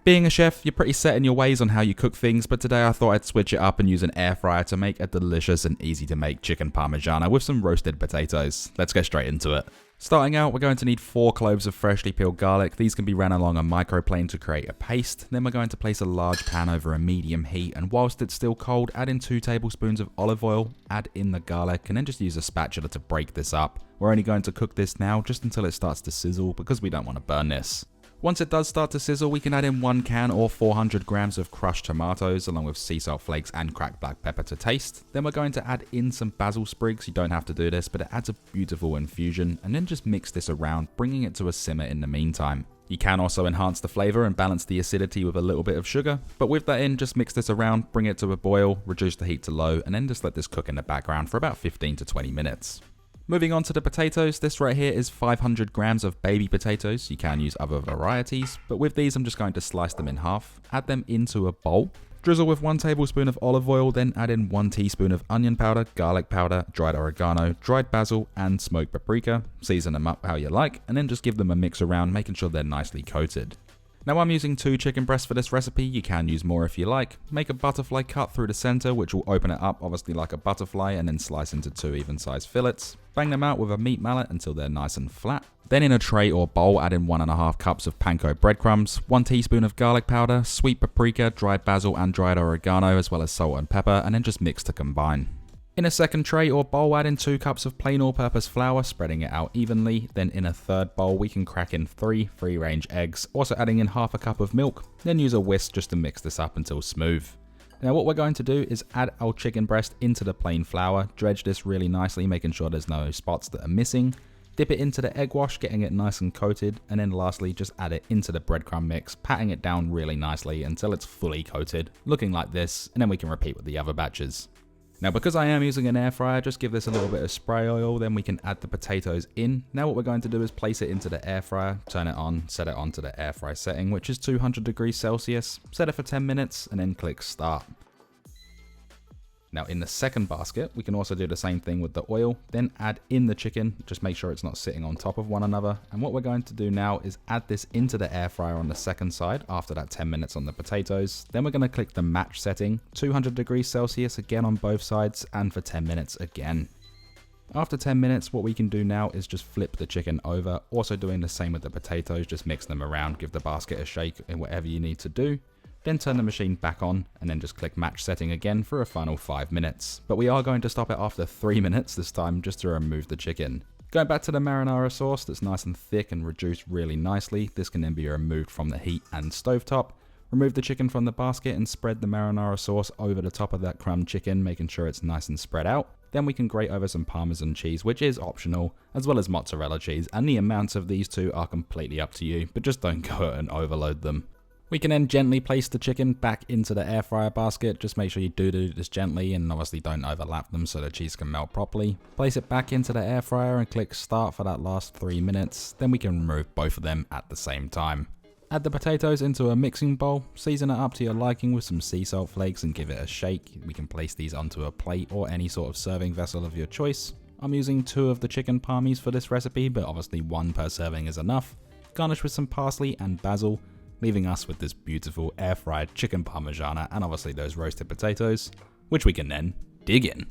Being a chef, you're pretty set in your ways on how you cook things, but today I thought I'd switch it up and use an air fryer to make a delicious and easy to make chicken parmigiana with some roasted potatoes. Let's get straight into it. Starting out, we're going to need 4 cloves of freshly peeled garlic. These can be ran along a microplane to create a paste. Then we're going to place a large pan over a medium heat, and whilst it's still cold, add in 2 tablespoons of olive oil, add in the garlic, and then just use a spatula to break this up. We're only going to cook this now just until it starts to sizzle because we don't want to burn this. Once it does start to sizzle, we can add in 1 can or 400 grams of crushed tomatoes along with sea salt flakes and cracked black pepper to taste. Then we're going to add in some basil sprigs. You don't have to do this, but it adds a beautiful infusion, and then just mix this around, bringing it to a simmer in the meantime. You can also enhance the flavor and balance the acidity with a little bit of sugar, but with that in, just mix this around, bring it to a boil, reduce the heat to low, and then just let this cook in the background for about 15 to 20 minutes. Moving on to the potatoes, this right here is 500 grams of baby potatoes. You can use other varieties, but with these I'm just going to slice them in half, add them into a bowl, drizzle with 1 tablespoon of olive oil, then add in 1 teaspoon of onion powder, garlic powder, dried oregano, dried basil, and smoked paprika. Season them up how you like, and then just give them a mix around, making sure they're nicely coated. Now I'm using 2 chicken breasts for this recipe. You can use more if you like. Make a butterfly cut through the center, which will open it up obviously like a butterfly, and then slice into 2 even sized fillets. Bang them out with a meat mallet until they're nice and flat. Then in a tray or bowl, add in 1.5 cups of Panko breadcrumbs, 1 teaspoon of garlic powder, sweet paprika, dried basil and dried oregano, as well as salt and pepper, and then just mix to combine. In a second tray or bowl, add in 2 cups of plain all-purpose flour, spreading it out evenly. Then in a third bowl, we can crack in 3 free-range eggs, also adding in half a cup of milk. Then use a whisk just to mix this up until smooth. Now what we're going to do is add our chicken breast into the plain flour, dredge this really nicely, making sure there's no spots that are missing. Dip it into the egg wash, getting it nice and coated, and then lastly just add it into the breadcrumb mix, patting it down really nicely until it's fully coated, looking like this, and then we can repeat with the other batches. Now because I am using an air fryer, just give this a little bit of spray oil, then we can add the potatoes in. Now what we're going to do is place it into the air fryer, turn it on, set it onto the air fry setting, which is 200 degrees Celsius, set it for 10 minutes, and then click start. Now in the second basket, we can also do the same thing with the oil, then add in the chicken, just make sure it's not sitting on top of one another. And what we're going to do now is add this into the air fryer on the second side after that 10 minutes on the potatoes. Then we're going to click the match setting, 200 degrees Celsius again on both sides, and for 10 minutes again. After 10 minutes, what we can do now is just flip the chicken over, also doing the same with the potatoes, just mix them around, give the basket a shake in whatever you need to do. Then turn the machine back on and then just click match setting again for a final 5 minutes. But we are going to stop it after 3 minutes this time just to remove the chicken. Going back to the marinara sauce that's nice and thick and reduced really nicely, this can then be removed from the heat and stovetop. Remove the chicken from the basket and spread the marinara sauce over the top of that crumb chicken, making sure it's nice and spread out. Then we can grate over some Parmesan cheese, which is optional, as well as mozzarella cheese, and the amounts of these two are completely up to you, but just don't go and overload them. We can then gently place the chicken back into the air fryer basket. Just make sure you do this gently and obviously don't overlap them so the cheese can melt properly. Place it back into the air fryer and click start for that last 3 minutes. Then we can remove both of them at the same time. Add the potatoes into a mixing bowl, season it up to your liking with some sea salt flakes and give it a shake. We can place these onto a plate or any sort of serving vessel of your choice. I'm using 2 of the chicken parmies for this recipe, but obviously 1 per serving is enough. Garnish with some parsley and basil, leaving us with this beautiful air-fried chicken parmigiana and obviously those roasted potatoes, which we can then dig in.